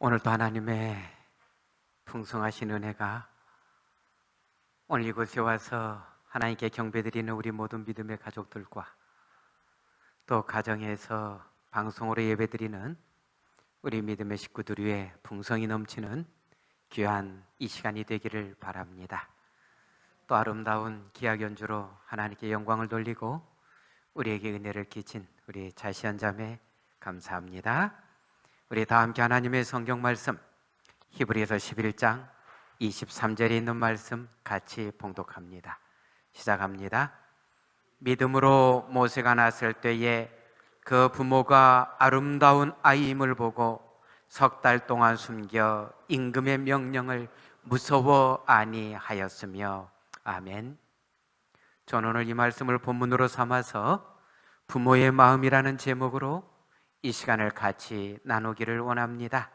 오늘도 하나님의 풍성하신 은혜가 오늘 이곳에 와서 하나님께 경배드리는 우리 모든 믿음의 가족들과 또 가정에서 방송으로 예배드리는 우리 믿음의 식구들 위해 풍성이 넘치는 귀한 이 시간이 되기를 바랍니다. 또 아름다운 기악 연주로 하나님께 영광을 돌리고 우리에게 은혜를 끼친 우리 자시한 자매 감사합니다. 우리 다 함께 하나님의 성경 말씀 히브리서 11장 23절에 있는 말씀 같이 봉독합니다. 시작합니다. 믿음으로 모세가 났을 때에 그 부모가 아름다운 아이임을 보고 석 달 동안 숨겨 임금의 명령을 무서워 아니하였으며. 아멘. 저는 오늘 이 말씀을 본문으로 삼아서 부모의 마음이라는 제목으로 이 시간을 같이 나누기를 원합니다.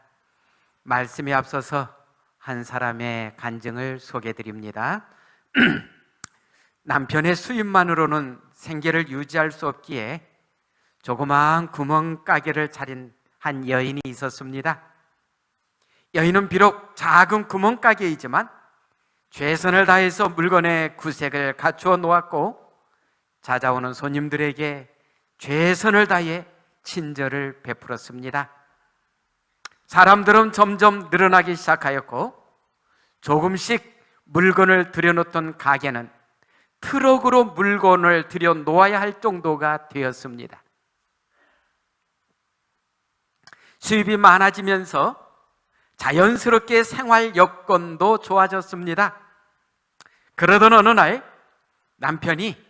말씀에 앞서서 한 사람의 간증을 소개해드립니다. 남편의 수입만으로는 생계를 유지할 수 없기에 조그마한 구멍가게를 차린 한 여인이 있었습니다. 여인은 비록 작은 구멍가게이지만 최선을 다해서 물건의 구색을 갖추어 놓았고 찾아오는 손님들에게 최선을 다해 친절을 베풀었습니다. 사람들은 점점 늘어나기 시작하였고 조금씩 물건을 들여놓던 가게는 트럭으로 물건을 들여놓아야 할 정도가 되었습니다. 수입이 많아지면서 자연스럽게 생활 여건도 좋아졌습니다. 그러던 어느 날 남편이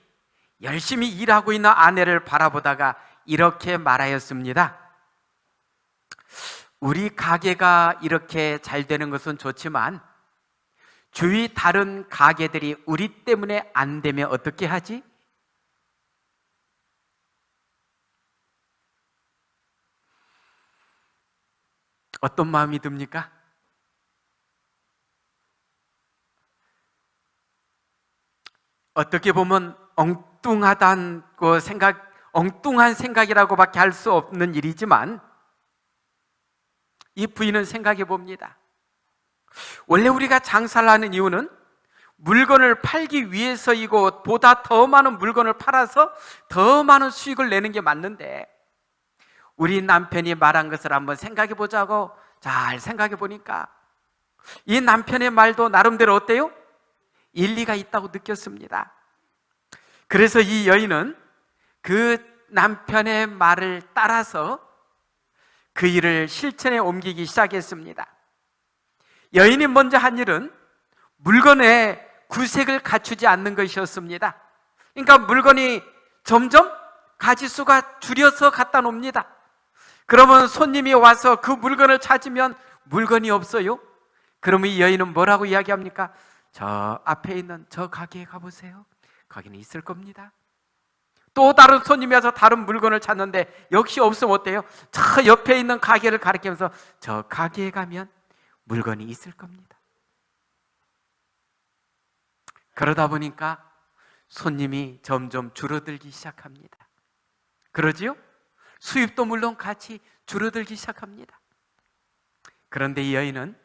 열심히 일하고 있는 아내를 바라보다가 이렇게 말하였습니다. 우리 가게가 이렇게 잘 되는 것은 좋지만 주위 다른 가게들이 우리 때문에 안 되면 어떻게 하지? 어떤 마음이 듭니까? 어떻게 보면 엉뚱한 생각이라고밖에 할 수 없는 일이지만 이 부인은 생각해 봅니다. 원래 우리가 장사를 하는 이유는 물건을 팔기 위해서이고 보다 더 많은 물건을 팔아서 더 많은 수익을 내는 게 맞는데 우리 남편이 말한 것을 한번 생각해 보자고 잘 생각해 보니까 이 남편의 말도 나름대로 어때요? 일리가 있다고 느꼈습니다. 그래서 이 여인은 그 남편의 말을 따라서 그 일을 실천에 옮기기 시작했습니다. 여인이 먼저 한 일은 물건의 구색을 갖추지 않는 것이었습니다. 그러니까 물건이 점점 가지수가 줄여서 갖다 놉니다. 그러면 손님이 와서 그 물건을 찾으면 물건이 없어요. 그러면 이 여인은 뭐라고 이야기합니까? 저 앞에 있는 저 가게에 가보세요. 거기는 있을 겁니다. 또 다른 손님이 와서 다른 물건을 찾는데 역시 없으면 어때요? 저 옆에 있는 가게를 가리키면서 저 가게에 가면 물건이 있을 겁니다. 그러다 보니까 손님이 점점 줄어들기 시작합니다. 그러지요? 수입도 물론 같이 줄어들기 시작합니다. 그런데 이 여인은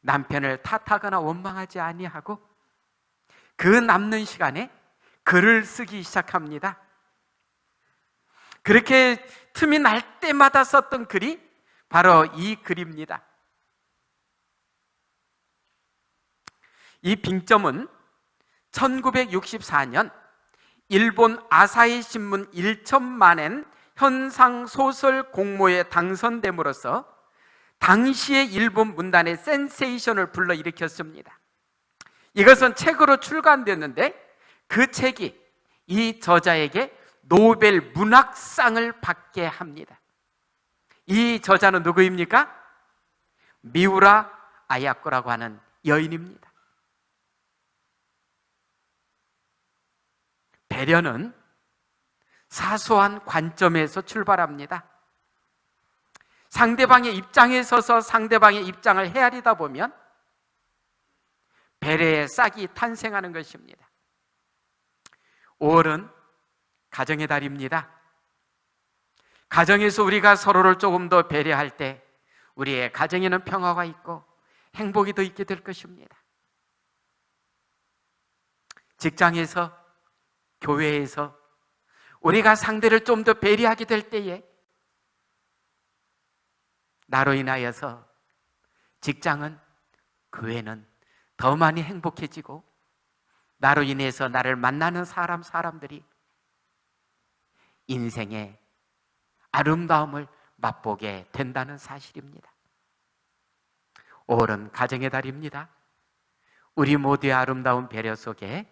남편을 탓하거나 원망하지 아니하고 그 남는 시간에 글을 쓰기 시작합니다. 그렇게 틈이 날 때마다 썼던 글이 바로 이 글입니다. 이 빙점은 1964년 일본 아사히 신문 1천만 엔 현상소설 공모에 당선됨으로써 당시의 일본 문단의 센세이션을 불러일으켰습니다. 이것은 책으로 출간됐는데 그 책이 이 저자에게 노벨 문학상을 받게 합니다. 이 저자는 누구입니까? 미우라 아야코라고 하는 여인입니다. 배려는 사소한 관점에서 출발합니다. 상대방의 입장에 서서 상대방의 입장을 헤아리다 보면 배려의 싹이 탄생하는 것입니다. 5월은 가정의 달입니다. 가정에서 우리가 서로를 조금 더 배려할 때 우리의 가정에는 평화가 있고 행복이 더 있게 될 것입니다. 직장에서, 교회에서 우리가 상대를 좀 더 배려하게 될 때에 나로 인하여서 직장은, 교회는 더 많이 행복해지고 나로 인해서 나를 만나는 사람들이 인생의 아름다움을 맛보게 된다는 사실입니다. 5월은 가정의 달입니다. 우리 모두의 아름다운 배려 속에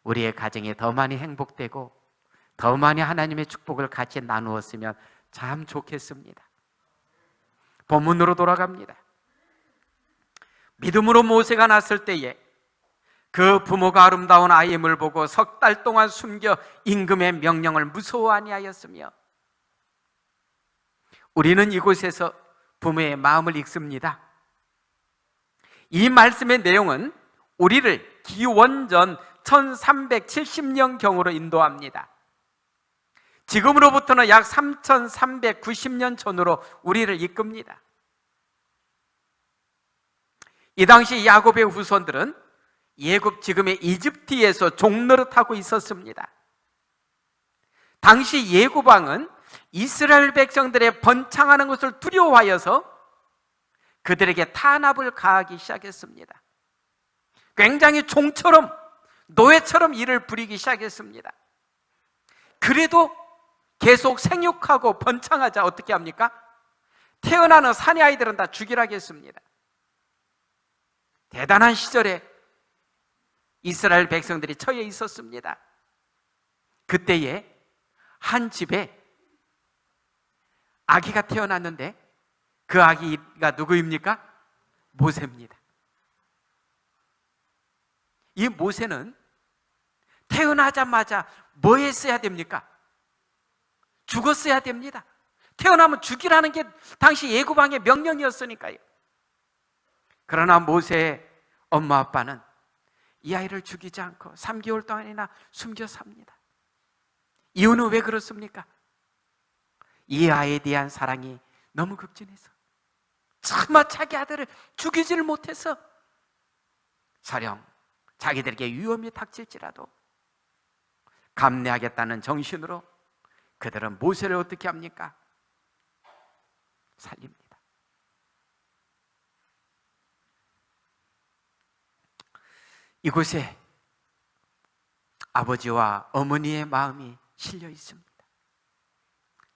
우리의 가정이 더 많이 행복되고 더 많이 하나님의 축복을 같이 나누었으면 참 좋겠습니다. 본문으로 돌아갑니다. 믿음으로 모세가 났을 때에 그 부모가 아름다운 아임을 보고 석 달 동안 숨겨 임금의 명령을 무서워 아니하였으며, 우리는 이곳에서 부모의 마음을 읽습니다. 이 말씀의 내용은 우리를 기원전 1370년경으로 인도합니다. 지금으로부터는 약 3390년 전으로 우리를 이끕니다. 이 당시 야곱의 후손들은 예굽, 지금의 이집트에서 종노릇하고 있었습니다. 당시 예굽 왕은 이스라엘 백성들의 번창하는 것을 두려워하여서 그들에게 탄압을 가하기 시작했습니다. 굉장히 종처럼, 노예처럼 일을 부리기 시작했습니다. 그래도 계속 생육하고 번창하자 어떻게 합니까? 태어나는 사내 아이들은 다 죽이라고 했습니다. 대단한 시절에 이스라엘 백성들이 처해 있었습니다. 그때에 한 집에 아기가 태어났는데 그 아기가 누구입니까? 모세입니다. 이 모세는 태어나자마자 뭐 했어야 됩니까? 죽었어야 됩니다. 태어나면 죽이라는 게 당시 예굽왕의 명령이었으니까요. 그러나 모세의 엄마 아빠는 이 아이를 죽이지 않고 3개월 동안이나 숨겨 삽니다. 이유는 왜 그렇습니까? 이 아이에 대한 사랑이 너무 극진해서, 차마 자기 아들을 죽이지를 못해서 설령 자기들에게 위험이 닥칠지라도 감내하겠다는 정신으로 그들은 모세를 어떻게 합니까? 살립니다. 이곳에 아버지와 어머니의 마음이 실려 있습니다.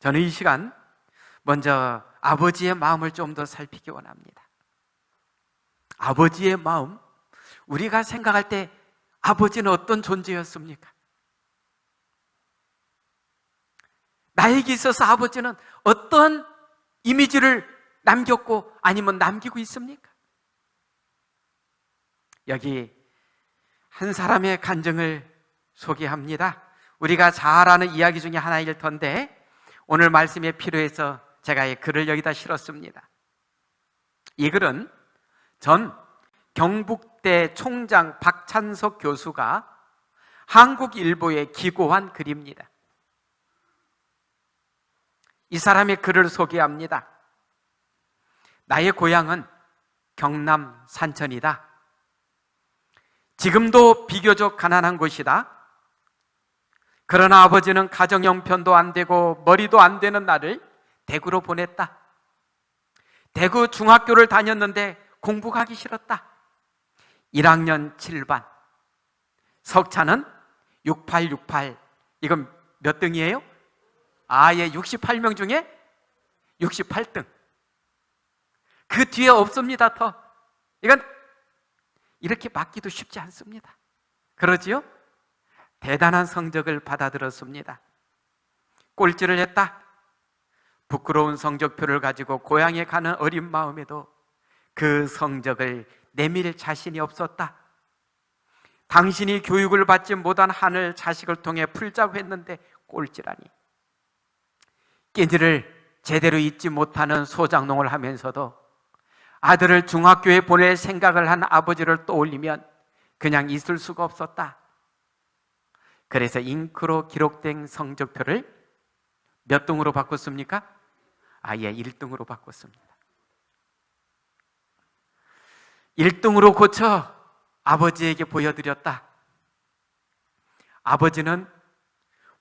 저는 이 시간 먼저 아버지의 마음을 좀 더 살피기 원합니다. 아버지의 마음, 우리가 생각할 때 아버지는 어떤 존재였습니까? 나에게 있어서 아버지는 어떤 이미지를 남겼고 아니면 남기고 있습니까? 여기 한 사람의 간증을 소개합니다. 우리가 잘 아는 이야기 중에 하나일 텐데 오늘 말씀에 필요해서 제가 이 글을 여기다 실었습니다. 이 글은 전 경북대 총장 박찬석 교수가 한국일보에 기고한 글입니다. 이 사람의 글을 소개합니다. 나의 고향은 경남 산천이다. 지금도 비교적 가난한 곳이다. 그러나 아버지는 가정 형편도 안 되고 머리도 안 되는 나를 대구로 보냈다. 대구 중학교를 다녔는데 공부가 하기 싫었다. 1학년 7반, 석차는 6868. 이건 몇 등이에요? 예, 68명 중에 68등. 그 뒤에 없습니다, 더. 이건 이렇게 맞기도 쉽지 않습니다. 그러지요? 대단한 성적을 받아들었습니다. 꼴찌를 했다. 부끄러운 성적표를 가지고 고향에 가는 어린 마음에도 그 성적을 내밀 자신이 없었다. 당신이 교육을 받지 못한 한을 자식을 통해 풀자고 했는데 꼴찌라니. 끼니를 제대로 잊지 못하는 소장농을 하면서도 아들을 중학교에 보낼 생각을 한 아버지를 떠올리면 그냥 있을 수가 없었다. 그래서 잉크로 기록된 성적표를 몇 등으로 바꿨습니까? 1등으로 바꿨습니다. 1등으로 고쳐 아버지에게 보여드렸다. 아버지는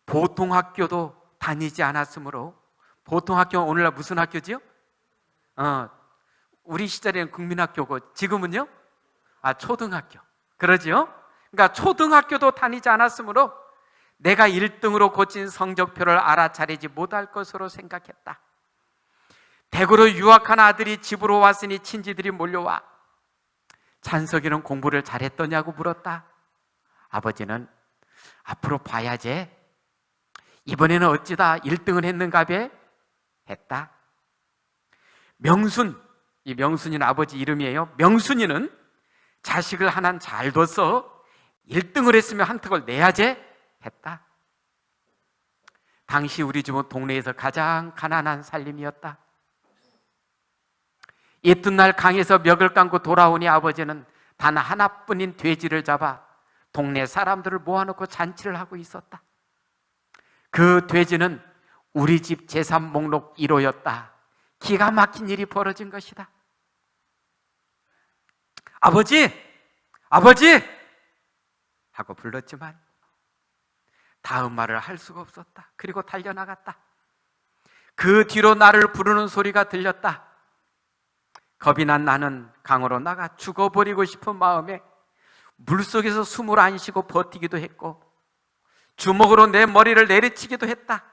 보통 학교도 다니지 않았으므로, 보통 학교는 오늘날 무슨 학교지요? 우리 시절에는 국민학교고 지금은요? 초등학교. 그러지요? 그러니까 초등학교도 다니지 않았으므로 내가 1등으로 고친 성적표를 알아차리지 못할 것으로 생각했다. 대구로 유학한 아들이 집으로 왔으니 친지들이 몰려와 찬석이는 공부를 잘했더냐고 물었다. 아버지는 앞으로 봐야지, 이번에는 어찌다 1등을 했는가배 했다. 명순, 이 명순이는 아버지 이름이에요. 명순이는 자식을 하나 잘 둬서 1등을 했으면 한턱을 내야지 했다. 당시 우리 집은 동네에서 가장 가난한 살림이었다. 이튿날 강에서 멱을 감고 돌아오니 아버지는 단 하나뿐인 돼지를 잡아 동네 사람들을 모아놓고 잔치를 하고 있었다. 그 돼지는 우리 집 재산 목록 1호였다. 기가 막힌 일이 벌어진 것이다. 아버지! 아버지! 하고 불렀지만 다음 말을 할 수가 없었다. 그리고 달려나갔다. 그 뒤로 나를 부르는 소리가 들렸다. 겁이 난 나는 강으로 나가 죽어버리고 싶은 마음에 물속에서 숨을 안 쉬고 버티기도 했고 주먹으로 내 머리를 내리치기도 했다.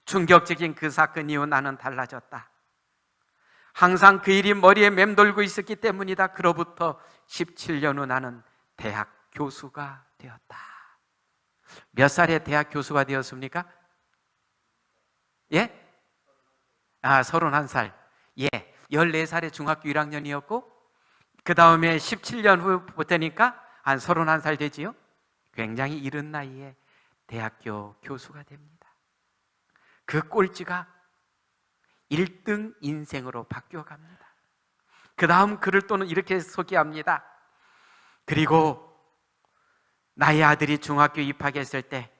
충격적인 그 사건 이후 나는 달라졌다. 항상 그 일이 머리에 맴돌고 있었기 때문이다. 그로부터 17년 후 나는 대학 교수가 되었다. 몇 살에 대학 교수가 되었습니까? 예? 31살. 예, 14살에 중학교 1학년이었고 그 다음에 17년 후부터니까 한 31살 되지요? 굉장히 이른 나이에 대학교 교수가 됩니다. 그 꼴찌가 1등 인생으로 바뀌어갑니다. 그 다음 글을 또는 이렇게 소개합니다. 그리고 나의 아들이 중학교 입학했을 때,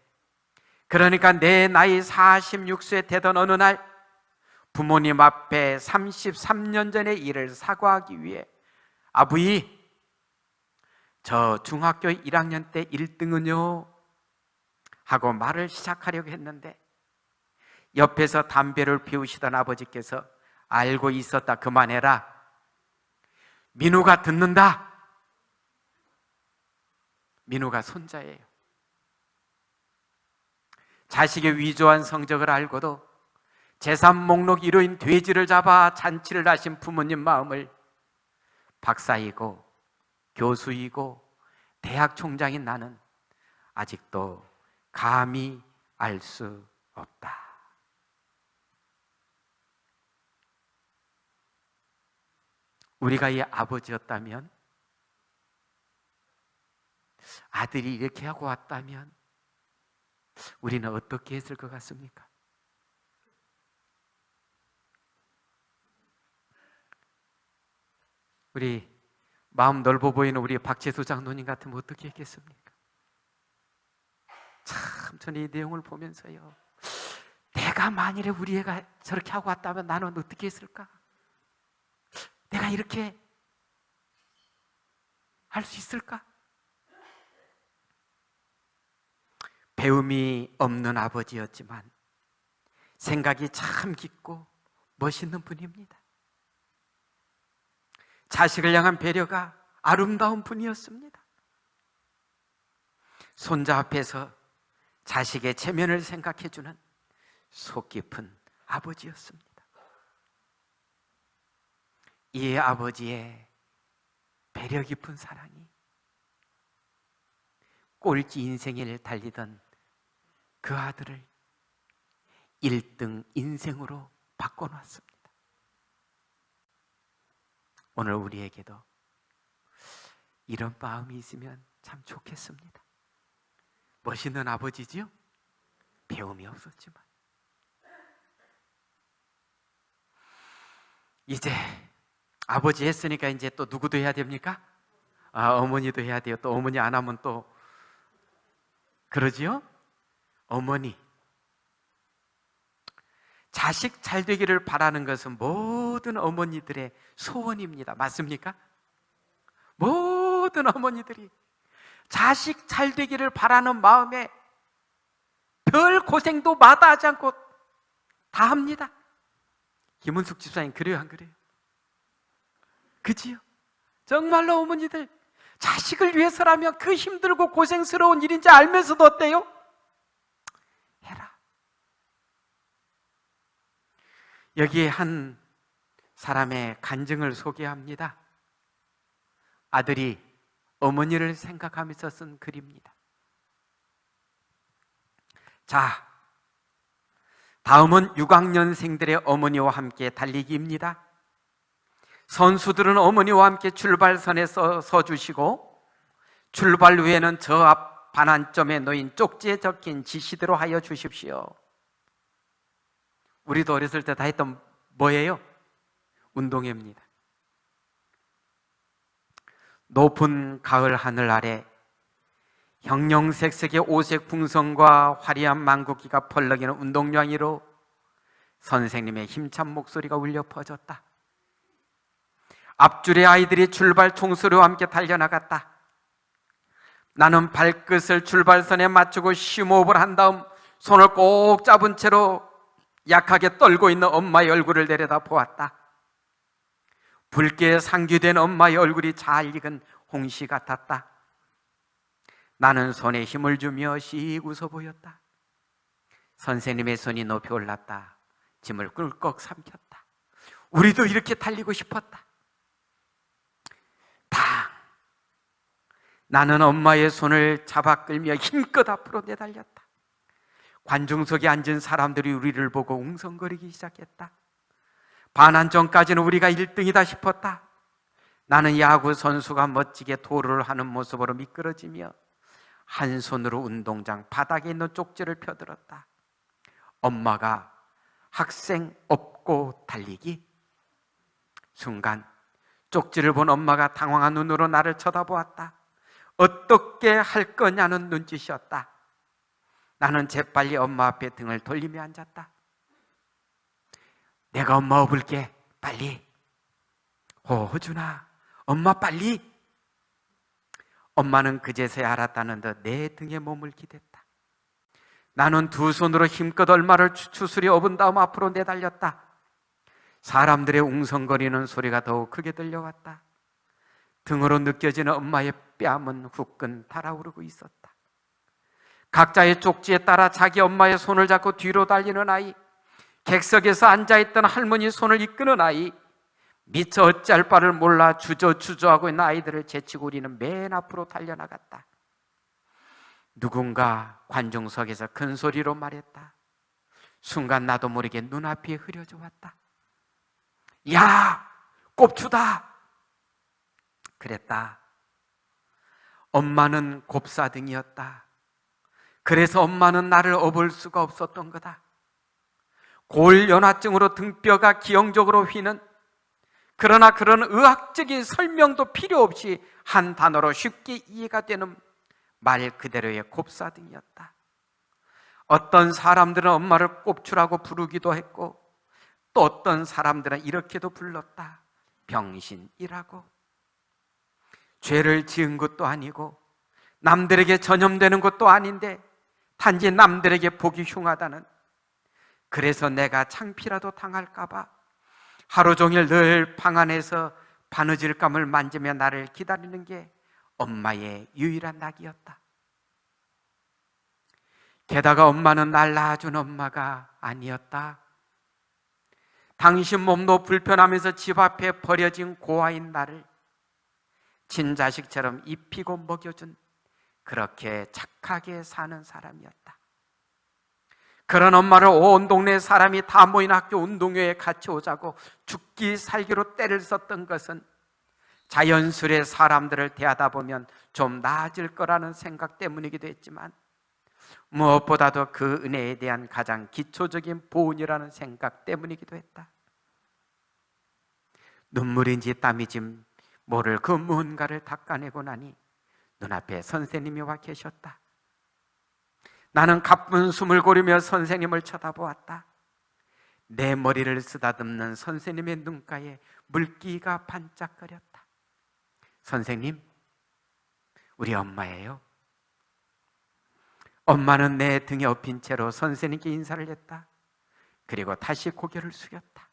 그러니까 내 나이 46세 되던 어느 날 부모님 앞에 33년 전의 일을 사과하기 위해 아부이, 저 중학교 1학년 때 1등은요 하고 말을 시작하려고 했는데 옆에서 담배를 피우시던 아버지께서 알고 있었다, 그만해라, 민우가 듣는다. 민우가 손자예요. 자식의 위조한 성적을 알고도 재산 목록 1호인 돼지를 잡아 잔치를 하신 부모님 마음을 박사이고 교수이고 대학 총장인 나는 아직도 감히 알 수 없다. 우리가 이 아버지였다면, 아들이 이렇게 하고 왔다면 우리는 어떻게 했을 것 같습니까? 우리 마음 넓어 보이는 우리 박재수 장로님 같으면 어떻게 했겠습니까? 참 저는 이 내용을 보면서요, 내가 만일에 우리 애가 저렇게 하고 왔다면 나는 어떻게 했을까? 내가 이렇게 할 수 있을까? 배움이 없는 아버지였지만 생각이 참 깊고 멋있는 분입니다. 자식을 향한 배려가 아름다운 분이었습니다. 손자 앞에서 자식의 체면을 생각해주는 속 깊은 아버지였습니다. 이 아버지의 배려 깊은 사랑이 꼴찌 인생을 달리던 그 아들을 1등 인생으로 바꿔놨습니다. 오늘 우리에게도 이런 마음이 있으면 참 좋겠습니다. 멋있는 아버지지요? 배움이 없었지만 이제 아버지 했으니까 이제 또 누구도 해야 됩니까? 어머니도 해야 돼요. 또 어머니 안 하면 또 그러지요? 어머니, 자식 잘 되기를 바라는 것은 모든 어머니들의 소원입니다. 맞습니까? 모든 어머니들이 자식 잘 되기를 바라는 마음에 별 고생도 마다하지 않고 다 합니다. 김은숙 집사님 그래요, 안 그래요? 그지요? 정말로 어머니들 자식을 위해서라면 그 힘들고 고생스러운 일인지 알면서도 어때요? 해라. 여기에 한 사람의 간증을 소개합니다. 아들이 어머니를 생각하면서 쓴 글입니다. 자, 다음은 6학년생들의 어머니와 함께 달리기입니다. 선수들은 어머니와 함께 출발선에 서주시고 출발 후에는 저 앞 반환점에 놓인 쪽지에 적힌 지시대로 하여 주십시오. 우리도 어렸을 때 다 했던 뭐예요? 운동회입니다. 높은 가을 하늘 아래 형형색색의 오색 풍선과 화려한 망국기가 펄럭이는 운동장으로 선생님의 힘찬 목소리가 울려 퍼졌다. 앞줄의 아이들이 출발 총소리와 함께 달려나갔다. 나는 발끝을 출발선에 맞추고 심호흡을 한 다음 손을 꼭 잡은 채로 약하게 떨고 있는 엄마의 얼굴을 내려다 보았다. 붉게 상기된 엄마의 얼굴이 잘 익은 홍시 같았다. 나는 손에 힘을 주며 씩 웃어 보였다. 선생님의 손이 높이 올랐다. 짐을 꿀꺽 삼켰다. 우리도 이렇게 달리고 싶었다. 나는 엄마의 손을 잡아 끌며 힘껏 앞으로 내달렸다. 관중석에 앉은 사람들이 우리를 보고 웅성거리기 시작했다. 반환점까지는 우리가 1등이다 싶었다. 나는 야구 선수가 멋지게 도루를 하는 모습으로 미끄러지며 한 손으로 운동장 바닥에 있는 쪽지를 펴들었다. 엄마가 학생 업고 달리기. 순간 쪽지를 본 엄마가 당황한 눈으로 나를 쳐다보았다. 어떻게 할 거냐는 눈짓이었다. 나는 재빨리 엄마 앞에 등을 돌리며 앉았다. 내가 엄마 업을게, 빨리. 호준아, 엄마 빨리. 엄마는 그제서야 알았다는 듯 내 등에 몸을 기댔다. 나는 두 손으로 힘껏 엄마를 추스려 업은 다음 앞으로 내달렸다. 사람들의 웅성거리는 소리가 더욱 크게 들려왔다. 등으로 느껴지는 엄마의 뺨은 후끈 달아오르고 있었다. 각자의 쪽지에 따라 자기 엄마의 손을 잡고 뒤로 달리는 아이, 객석에서 앉아있던 할머니 손을 이끄는 아이, 미처 어찌할 바를 몰라 주저주저하고 있는 아이들을 제치고 우리는 맨 앞으로 달려나갔다. 누군가 관중석에서 큰 소리로 말했다. 순간 나도 모르게 눈앞이 흐려져 왔다. 야, 꼽추다! 그랬다. 엄마는 곱사등이었다. 그래서 엄마는 나를 업을 수가 없었던 거다. 골연화증으로 등뼈가 기형적으로 휘는, 그러나 그런 의학적인 설명도 필요 없이 한 단어로 쉽게 이해가 되는 말 그대로의 곱사등이었다. 어떤 사람들은 엄마를 꼽추라고 부르기도 했고, 또 어떤 사람들은 이렇게도 불렀다. 병신이라고. 죄를 지은 것도 아니고 남들에게 전염되는 것도 아닌데 단지 남들에게 보기 흉하다는, 그래서 내가 창피라도 당할까 봐 하루 종일 늘 방 안에서 바느질감을 만지며 나를 기다리는 게 엄마의 유일한 낙이었다. 게다가 엄마는 날 낳아준 엄마가 아니었다. 당신 몸도 불편하면서 집 앞에 버려진 고아인 나를 친자식처럼 입히고 먹여준, 그렇게 착하게 사는 사람이었다. 그런 엄마를 온 동네 사람이 다 모인 학교 운동회에 같이 오자고 죽기 살기로 때를 썼던 것은 자연스레 사람들을 대하다 보면 좀 나아질 거라는 생각 때문이기도 했지만, 무엇보다도 그 은혜에 대한 가장 기초적인 보은이라는 생각 때문이기도 했다. 눈물인지 땀이지 모를 그 무언가를 닦아내고 나니 눈앞에 선생님이 와 계셨다. 나는 가쁜 숨을 고르며 선생님을 쳐다보았다. 내 머리를 쓰다듬는 선생님의 눈가에 물기가 반짝거렸다. 선생님, 우리 엄마예요. 엄마는 내 등에 엎인 채로 선생님께 인사를 했다. 그리고 다시 고개를 숙였다.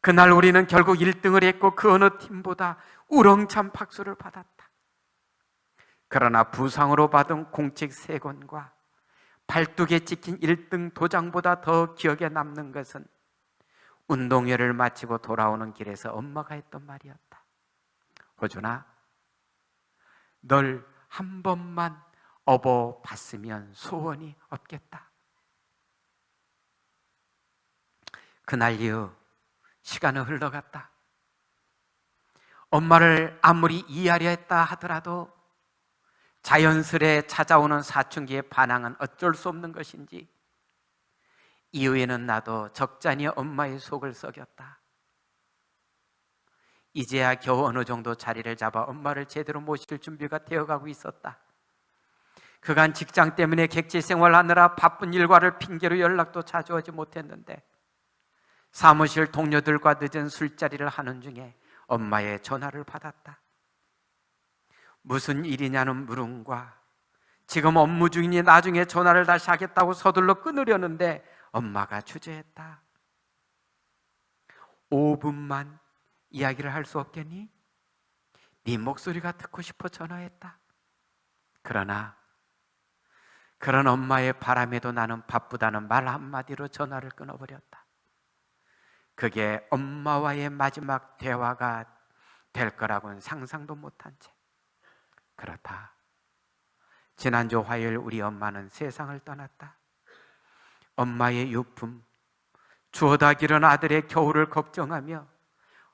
그날 우리는 결국 1등을 했고 그 어느 팀보다 우렁찬 박수를 받았다. 그러나 부상으로 받은 공책 3권과 발뚝에 찍힌 1등 도장보다 더 기억에 남는 것은 운동회를 마치고 돌아오는 길에서 엄마가 했던 말이었다. 호준아, 널 한 번만 업어봤으면 소원이 없겠다. 그날 이후 시간은 흘러갔다. 엄마를 아무리 이해하려 했다 하더라도 자연스레 찾아오는 사춘기의 반항은 어쩔 수 없는 것인지 이후에는 나도 적잖이 엄마의 속을 썩였다. 이제야 겨우 어느 정도 자리를 잡아 엄마를 제대로 모실 준비가 되어가고 있었다. 그간 직장 때문에 객지 생활하느라 바쁜 일과를 핑계로 연락도 자주 하지 못했는데 사무실 동료들과 늦은 술자리를 하는 중에 엄마의 전화를 받았다. 무슨 일이냐는 물음과 지금 업무 중이니 나중에 전화를 다시 하겠다고 서둘러 끊으려는데 엄마가 주저했다. 5분만 이야기를 할 수 없겠니? 네 목소리가 듣고 싶어 전화했다. 그러나 그런 엄마의 바람에도 나는 바쁘다는 말 한마디로 전화를 끊어버렸다. 그게 엄마와의 마지막 대화가 될 거라고는 상상도 못한 채. 그렇다. 지난주 화요일 우리 엄마는 세상을 떠났다. 엄마의 유품, 주워다 기른 아들의 겨울을 걱정하며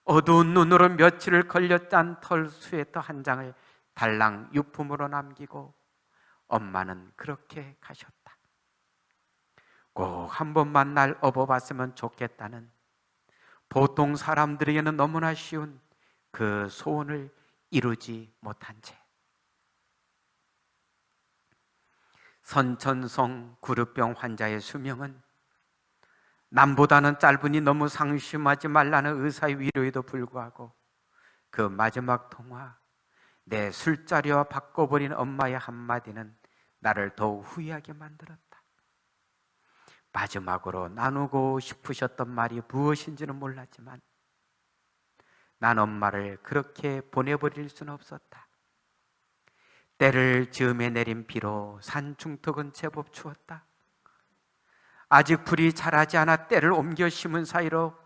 어두운 눈으로 며칠을 걸려 짠 털 스웨터 한 장을 달랑 유품으로 남기고 엄마는 그렇게 가셨다. 꼭 한 번만 날 업어봤으면 좋겠다는 보통 사람들에게는 너무나 쉬운 그 소원을 이루지 못한 채 선천성 구루병 환자의 수명은 남보다는 짧으니 너무 상심하지 말라는 의사의 위로에도 불구하고 그 마지막 통화, 내 술자리와 바꿔버린 엄마의 한마디는 나를 더욱 후회하게 만들었다. 마지막으로 나누고 싶으셨던 말이 무엇인지는 몰랐지만 난 엄마를 그렇게 보내버릴 수는 없었다. 때를 즈음에 내린 비로 산 중턱은 제법 추웠다. 아직 풀이 자라지 않아 때를 옮겨 심은 사이로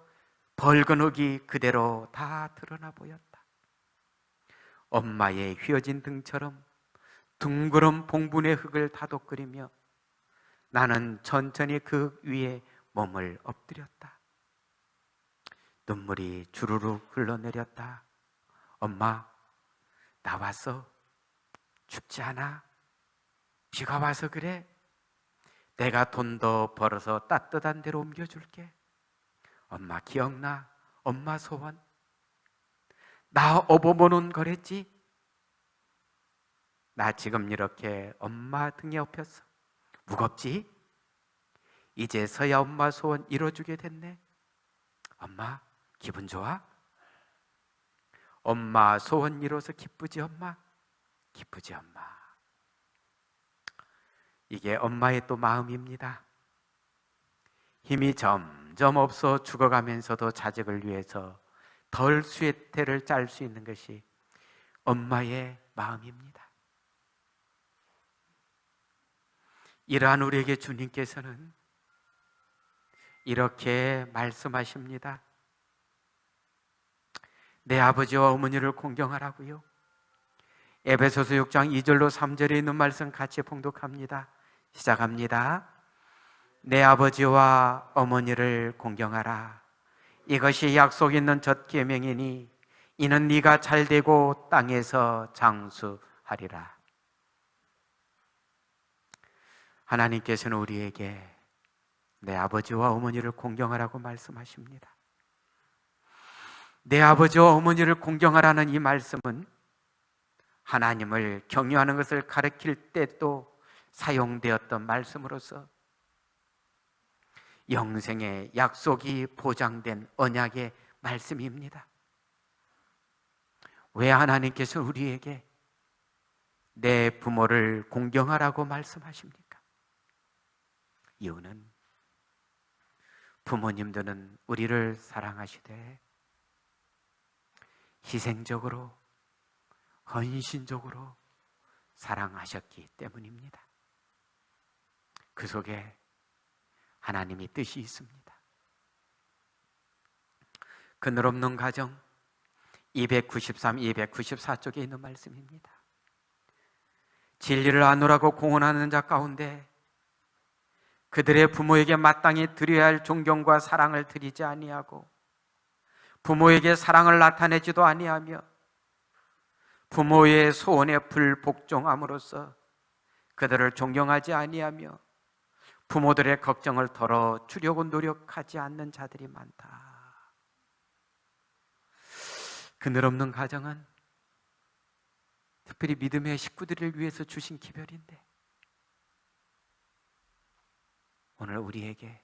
벌건 흙이 그대로 다 드러나 보였다. 엄마의 휘어진 등처럼 둥그런 봉분의 흙을 다독거리며 나는 천천히 그 흙 위에 몸을 엎드렸다. 눈물이 주르륵 흘러내렸다. 엄마, 나 왔어. 춥지 않아? 비가 와서 그래? 내가 돈 더 벌어서 따뜻한 데로 옮겨줄게. 엄마 기억나? 엄마 소원? 나 업어보는 거랬지? 나 지금 이렇게 엄마 등에 엎였어. 무겁지? 이제서야 엄마 소원 이뤄주게 됐네. 엄마 기분 좋아? 엄마 소원 이뤄서 기쁘지 엄마? 기쁘지 엄마. 이게 엄마의 또 마음입니다. 힘이 점점 없어 죽어가면서도 자식을 위해서 덜 스웨터를 짤 수 있는 것이 엄마의 마음입니다. 이러한 우리에게 주님께서는 이렇게 말씀하십니다. 내 아버지와 어머니를 공경하라고요. 에베소서 6장 2절로 3절에 있는 말씀 같이 봉독합니다. 시작합니다. 내 아버지와 어머니를 공경하라. 이것이 약속 있는 첫 계명이니 이는 네가 잘되고 땅에서 장수하리라. 하나님께서는 우리에게 내 아버지와 어머니를 공경하라고 말씀하십니다. 내 아버지와 어머니를 공경하라는 이 말씀은 하나님을 경외하는 것을 가르칠 때 또 사용되었던 말씀으로서 영생의 약속이 보장된 언약의 말씀입니다. 왜 하나님께서 우리에게 내 부모를 공경하라고 말씀하십니까? 이유는 부모님들은 우리를 사랑하시되 희생적으로, 헌신적으로 사랑하셨기 때문입니다. 그 속에 하나님의 뜻이 있습니다. 그늘 없는 가정 293, 294쪽에 있는 말씀입니다. 진리를 아노라고 공언하는 자 가운데 그들의 부모에게 마땅히 드려야 할 존경과 사랑을 드리지 아니하고 부모에게 사랑을 나타내지도 아니하며 부모의 소원에 불복종함으로써 그들을 존경하지 아니하며 부모들의 걱정을 덜어주려고 노력하지 않는 자들이 많다. 그늘 없는 가정은 특별히 믿음의 식구들을 위해서 주신 기별인데 오늘 우리에게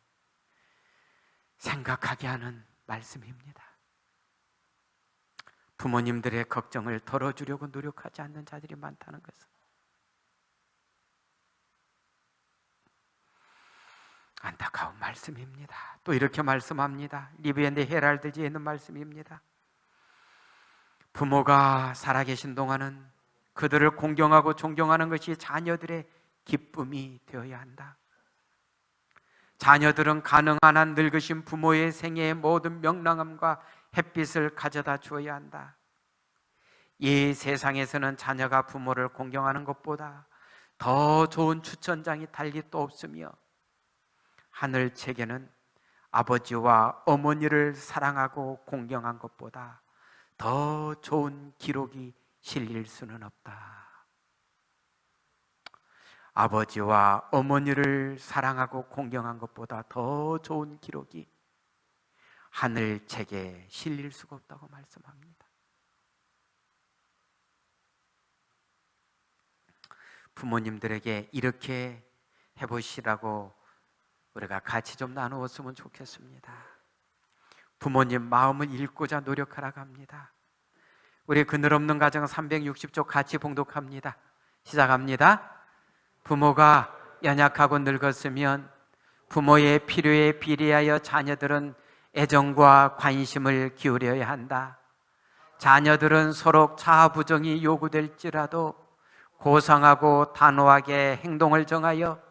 생각하게 하는 말씀입니다. 부모님들의 걱정을 덜어주려고 노력하지 않는 자들이 많다는 것은 안타까운 말씀입니다. 또 이렇게 말씀합니다. 리비엔드 헤랄드지에 있는 말씀입니다. 부모가 살아계신 동안은 그들을 공경하고 존경하는 것이 자녀들의 기쁨이 되어야 한다. 자녀들은 가능한 한 늙으신 부모의 생애의 모든 명랑함과 햇빛을 가져다 주어야 한다. 이 세상에서는 자녀가 부모를 공경하는 것보다 더 좋은 추천장이 달리 또 없으며 하늘 책에는 아버지와 어머니를 사랑하고 공경한 것보다 더 좋은 기록이 실릴 수는 없다. 아버지와 어머니를 사랑하고 공경한 것보다 더 좋은 기록이 하늘 책에 실릴 수가 없다고 말씀합니다. 부모님들에게 이렇게 해보시라고 우리가 같이 좀 나누었으면 좋겠습니다. 부모님 마음을 읽고자 노력하라고 합니다. 우리 그늘 없는 가정 360쪽 같이 봉독합니다. 시작합니다. 부모가 연약하고 늙었으면 부모의 필요에 비례하여 자녀들은 애정과 관심을 기울여야 한다. 자녀들은 서로 자아부정이 요구될지라도 고상하고 단호하게 행동을 정하여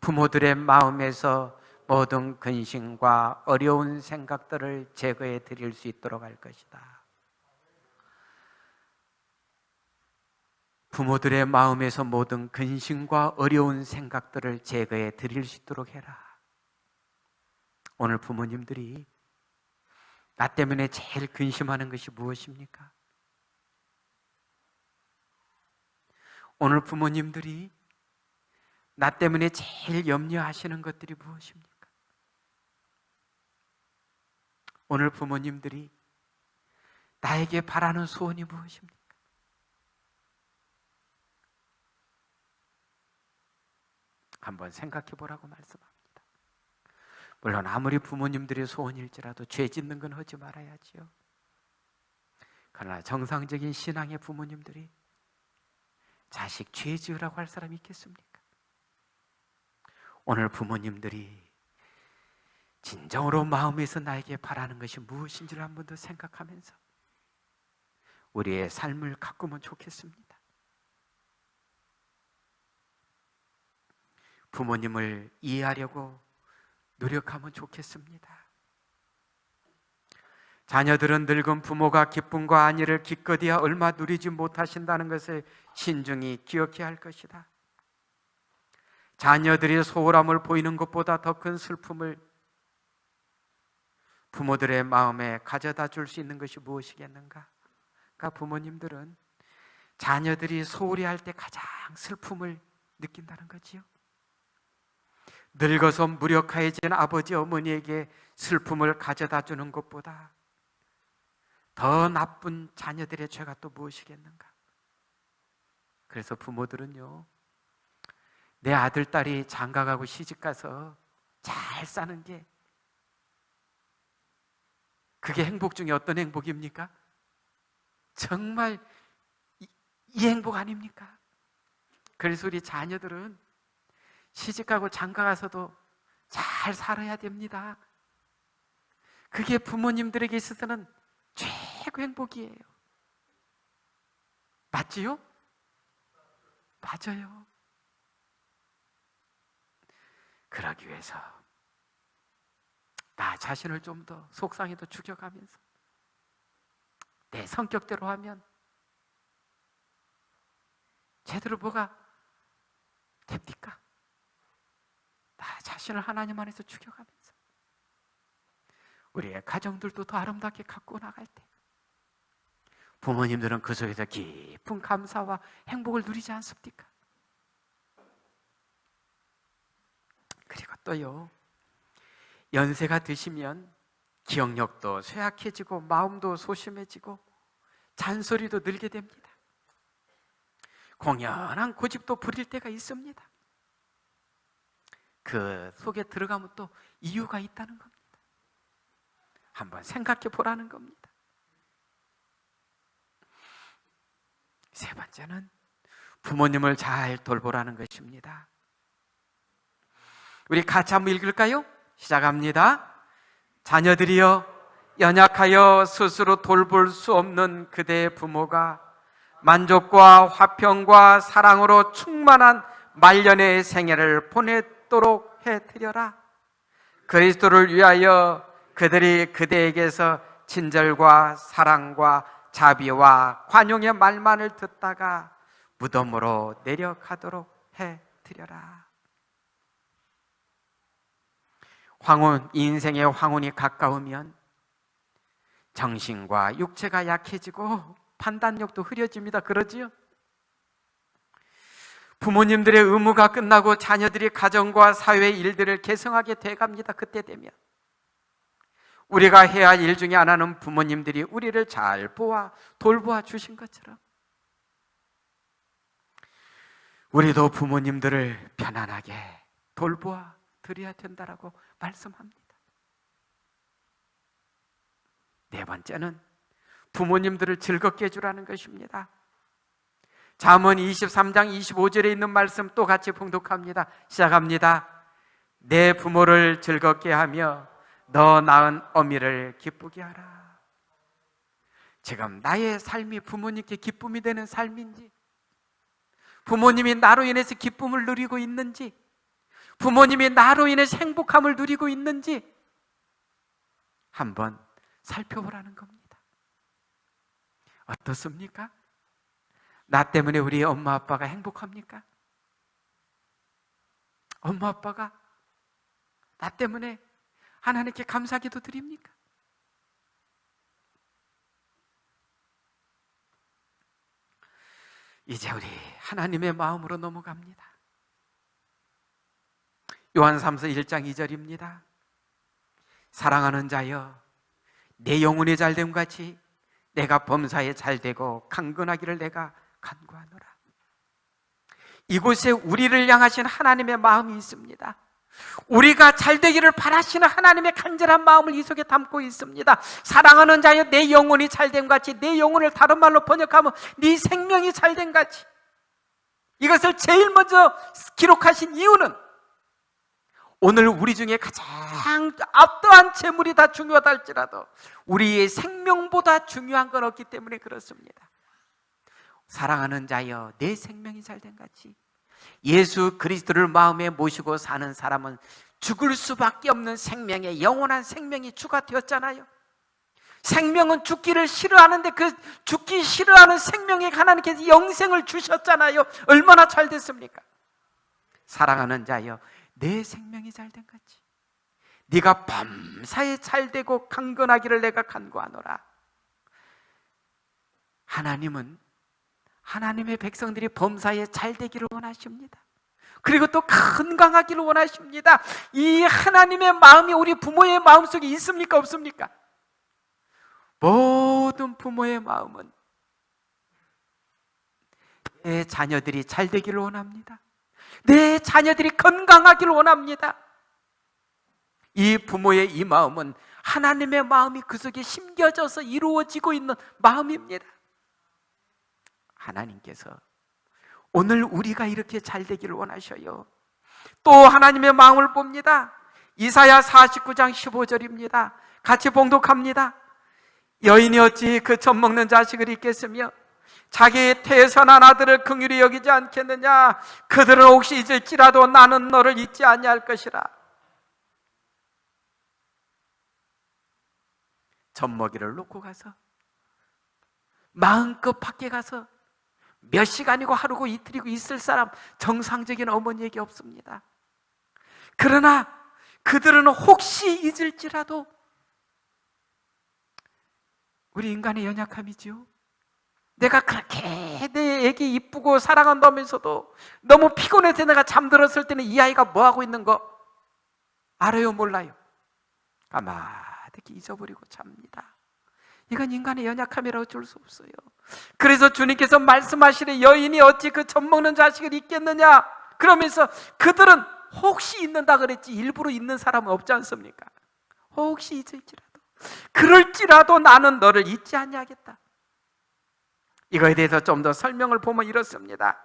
부모들의 마음에서 모든 근심과 어려운 생각들을 제거해 드릴 수 있도록 할 것이다. 부모들의 마음에서 모든 근심과 어려운 생각들을 제거해 드릴 수 있도록 해라. 오늘 부모님들이 나 때문에 제일 근심하는 것이 무엇입니까? 오늘 부모님들이 나 때문에 제일 염려하시는 것들이 무엇입니까? 오늘 부모님들이 나에게 바라는 소원이 무엇입니까? 한번 생각해 보라고 말씀합니다. 물론 아무리 부모님들의 소원일지라도 죄 짓는 건 하지 말아야지요. 그러나 정상적인 신앙의 부모님들이 자식 죄 지으라고 할 사람이 있겠습니까? 오늘 부모님들이 진정으로 마음에서 나에게 바라는 것이 무엇인지를 한 번 더 생각하면서 우리의 삶을 가꾸면 좋겠습니다. 부모님을 이해하려고 노력하면 좋겠습니다. 자녀들은 늙은 부모가 기쁨과 안위를 기껏이야 얼마 누리지 못하신다는 것을 신중히 기억해야 할 것이다. 자녀들이 소홀함을 보이는 것보다 더 큰 슬픔을 부모들의 마음에 가져다 줄 수 있는 것이 무엇이겠는가? 그러니까 부모님들은 자녀들이 소홀히 할 때 가장 슬픔을 느낀다는 거지요. 늙어서 무력해진 아버지 어머니에게 슬픔을 가져다 주는 것보다 더 나쁜 자녀들의 죄가 또 무엇이겠는가? 그래서 부모들은요, 내 아들, 딸이 장가가고 시집가서 잘 사는 게, 그게 행복 중에 어떤 행복입니까? 정말 이 행복 아닙니까? 그래서 우리 자녀들은 시집가고 장가가서도 잘 살아야 됩니다. 그게 부모님들에게 있어서는 최고 행복이에요. 맞지요? 맞아요. 그러기 위해서 나 자신을 좀 더 속상해도 죽여가면서 내 성격대로 하면 제대로 뭐가 됩니까? 나 자신을 하나님 안에서 죽여가면서 우리의 가정들도 더 아름답게 갖고 나갈 때 부모님들은 그 속에서 깊은 감사와 행복을 누리지 않습니까? 그리고 또요, 연세가 드시면 기억력도 쇠약해지고 마음도 소심해지고 잔소리도 늘게 됩니다. 공연한 고집도 부릴 때가 있습니다. 그 속에 들어가면 또 이유가 있다는 겁니다. 한번 생각해 보라는 겁니다. 세 번째는 부모님을 잘 돌보라는 것입니다. 우리 같이 한번 읽을까요? 시작합니다. 자녀들이여, 연약하여 스스로 돌볼 수 없는 그대의 부모가 만족과 화평과 사랑으로 충만한 말년의 생애를 보내도록 해드려라. 그리스도를 위하여 그들이 그대에게서 친절과 사랑과 자비와 관용의 말만을 듣다가 무덤으로 내려가도록 해드려라. 황혼, 인생의 황혼이 가까우면 정신과 육체가 약해지고 판단력도 흐려집니다. 그러지요? 부모님들의 의무가 끝나고 자녀들이 가정과 사회의 일들을 계승하게 돼갑니다. 그때 되면 우리가 해야 할 일 중에 하나는 부모님들이 우리를 잘 돌보아 주신 것처럼 우리도 부모님들을 편안하게 돌보아 드려야 된다라고 말씀합니다. 네 번째는 부모님들을 즐겁게 해주라는 것입니다. 잠언 23장 25절에 있는 말씀 또 같이 봉독합니다. 시작합니다. 내 부모를 즐겁게 하며 너 낳은 어미를 기쁘게 하라. 지금 나의 삶이 부모님께 기쁨이 되는 삶인지, 부모님이 나로 인해서 기쁨을 누리고 있는지, 부모님이 나로 인해서 행복함을 누리고 있는지 한번 살펴보라는 겁니다. 어떻습니까? 나 때문에 우리 엄마 아빠가 행복합니까? 엄마 아빠가 나 때문에 하나님께 감사기도 드립니까? 이제 우리 하나님의 마음으로 넘어갑니다. 요한 3서 1장 2절입니다. 사랑하는 자여, 내 영혼이 잘됨 같이 내가 범사에 잘되고 강건하기를 내가 간구하노라. 이곳에 우리를 향하신 하나님의 마음이 있습니다. 우리가 잘되기를 바라시는 하나님의 간절한 마음을 이 속에 담고 있습니다. 사랑하는 자여, 내 영혼이 잘됨 같이, 내 영혼을 다른 말로 번역하면 네 생명이 잘됨 같이, 이것을 제일 먼저 기록하신 이유는 오늘 우리 중에 가장 어떠한 재물이 다 중요하다 할지라도 우리의 생명보다 중요한 건 없기 때문에 그렇습니다. 사랑하는 자여, 내 생명이 잘됨 같이, 예수 그리스도를 마음에 모시고 사는 사람은 죽을 수밖에 없는 생명의 영원한 생명이 주가 되었잖아요. 생명은 죽기를 싫어하는데 그 죽기 싫어하는 생명에 하나님께서 영생을 주셨잖아요. 얼마나 잘 됐습니까? 사랑하는 자여, 내 생명이 잘된 같이 네가 범사에 잘되고 강건하기를 내가 간구하노라. 하나님은 하나님의 백성들이 범사에 잘되기를 원하십니다. 그리고 또 건강하기를 원하십니다. 이 하나님의 마음이 우리 부모의 마음속에 있습니까? 없습니까? 모든 부모의 마음은 내 자녀들이 잘되기를 원합니다. 내 자녀들이 건강하기를 원합니다. 이 부모의 이 마음은 하나님의 마음이 그 속에 심겨져서 이루어지고 있는 마음입니다. 하나님께서 오늘 우리가 이렇게 잘 되기를 원하셔요. 또 하나님의 마음을 봅니다. 이사야 49장 15절입니다. 같이 봉독합니다. 여인이 어찌 그 젖 먹는 자식을 잊겠으며 자기의 태선한 아들을 긍휼히 여기지 않겠느냐. 그들은 혹시 잊을지라도 나는 너를 잊지 아니할 것이라. 젖먹이를 놓고 가서 마음껏 밖에 가서 몇 시간이고 하루고 이틀이고 있을 사람, 정상적인 어머니에게 없습니다. 그러나 그들은 혹시 잊을지라도, 우리 인간의 연약함이지요. 내가 그렇게 내 애기 이쁘고 사랑한다면서도 너무 피곤해서 내가 잠들었을 때는 이 아이가 뭐하고 있는 거 알아요, 몰라요? 까마득히 잊어버리고 잡니다. 이건 인간의 연약함이라고 줄 수 없어요. 그래서 주님께서 말씀하시는 여인이 어찌 그 젖 먹는 자식을 잊겠느냐, 그러면서 그들은 혹시 잊는다 그랬지 일부러 잊는 사람은 없지 않습니까? 혹시 잊을지라도, 그럴지라도 나는 너를 잊지 아니하겠다. 이거에 대해서 좀 더 설명을 보면 이렇습니다.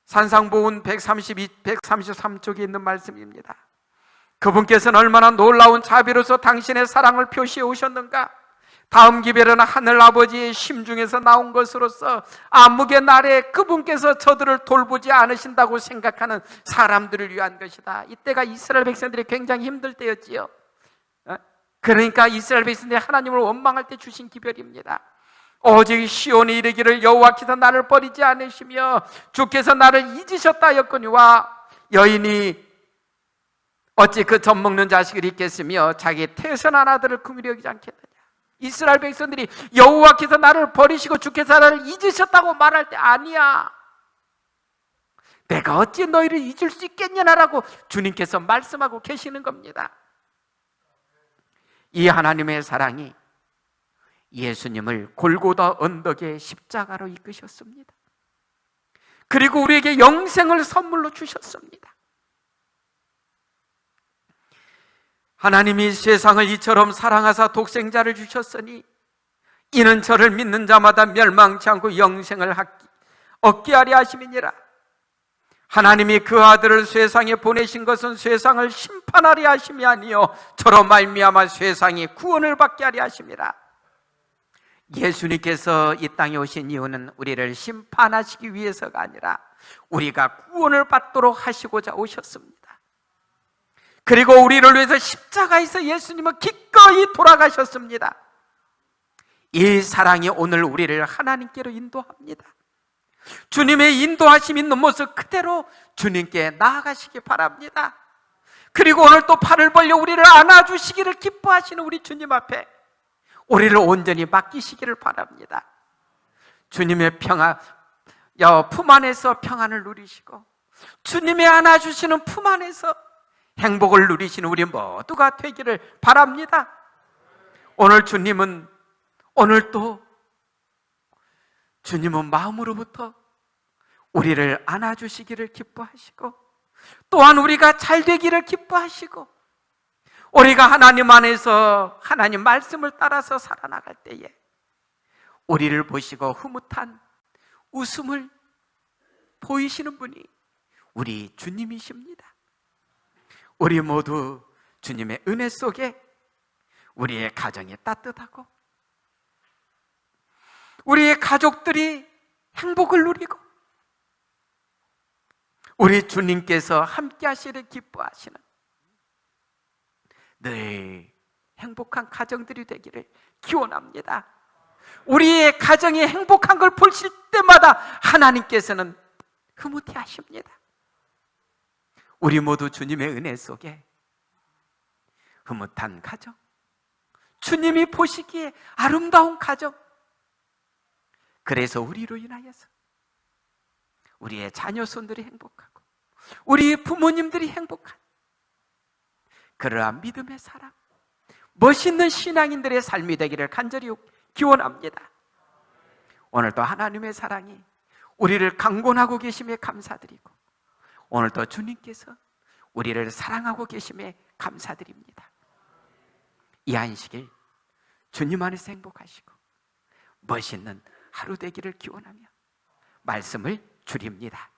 산상보훈 133쪽에 있는 말씀입니다. 그분께서는 얼마나 놀라운 자비로서 당신의 사랑을 표시해 오셨는가. 다음 기별은 하늘아버지의 심중에서 나온 것으로서 암흑의 날에 그분께서 저들을 돌보지 않으신다고 생각하는 사람들을 위한 것이다. 이때가 이스라엘 백성들이 굉장히 힘들 때였지요. 그러니까 이스라엘 백성들이 하나님을 원망할 때 주신 기별입니다. 오직 시온이 이르기를 여호와께서 나를 버리지 않으시며 주께서 나를 잊으셨다 하였거니와 여인이 어찌 그 젖 먹는 자식을 잊겠으며 자기의 태선한 아들을 긍휼히 여기지 않겠느냐. 이스라엘 백성들이 여호와께서 나를 버리시고 주께서 나를 잊으셨다고 말할 때 아니야, 내가 어찌 너희를 잊을 수 있겠냐라고 주님께서 말씀하고 계시는 겁니다. 이 하나님의 사랑이 예수님을 골고다 언덕의 십자가로 이끄셨습니다. 그리고 우리에게 영생을 선물로 주셨습니다. 하나님이 세상을 이처럼 사랑하사 독생자를 주셨으니 이는 저를 믿는 자마다 멸망치 않고 영생을 얻게 하려 하심이니라. 하나님이 그 아들을 세상에 보내신 것은 세상을 심판하려 하심이 아니요 저로 말미암아 세상이 구원을 받게 하려 하심이라. 예수님께서 이 땅에 오신 이유는 우리를 심판하시기 위해서가 아니라 우리가 구원을 받도록 하시고자 오셨습니다. 그리고 우리를 위해서 십자가에서 예수님은 기꺼이 돌아가셨습니다. 이 사랑이 오늘 우리를 하나님께로 인도합니다. 주님의 인도하심 있는 모습 그대로 주님께 나아가시기 바랍니다. 그리고 오늘 또 팔을 벌려 우리를 안아주시기를 기뻐하시는 우리 주님 앞에 우리를 온전히 맡기시기를 바랍니다. 주님의 평안, 품 안에서 평안을 누리시고 주님의 안아주시는 품 안에서 행복을 누리시는 우리 모두가 되기를 바랍니다. 오늘 주님은, 오늘 또 주님은 마음으로부터 우리를 안아주시기를 기뻐하시고 또한 우리가 잘 되기를 기뻐하시고 우리가 하나님 안에서 하나님 말씀을 따라서 살아나갈 때에 우리를 보시고 흐뭇한 웃음을 보이시는 분이 우리 주님이십니다. 우리 모두 주님의 은혜 속에 우리의 가정이 따뜻하고 우리의 가족들이 행복을 누리고 우리 주님께서 함께 하시기를 기뻐하시는 늘 행복한 가정들이 되기를 기원합니다. 우리의 가정이 행복한 걸 보실 때마다 하나님께서는 흐뭇해 하십니다. 우리 모두 주님의 은혜 속에 흐뭇한 가정, 주님이 보시기에 아름다운 가정, 그래서 우리로 인하여서 우리의 자녀손들이 행복하고 우리 부모님들이 행복한 그러한 믿음의 사람, 멋있는 신앙인들의 삶이 되기를 간절히 기원합니다. 오늘도 하나님의 사랑이 우리를 강권하고 계심에 감사드리고 오늘도 주님께서 우리를 사랑하고 계심에 감사드립니다. 이 안식일 주님 안에서 행복하시고 멋있는 하루 되기를 기원하며 말씀을 줄입니다.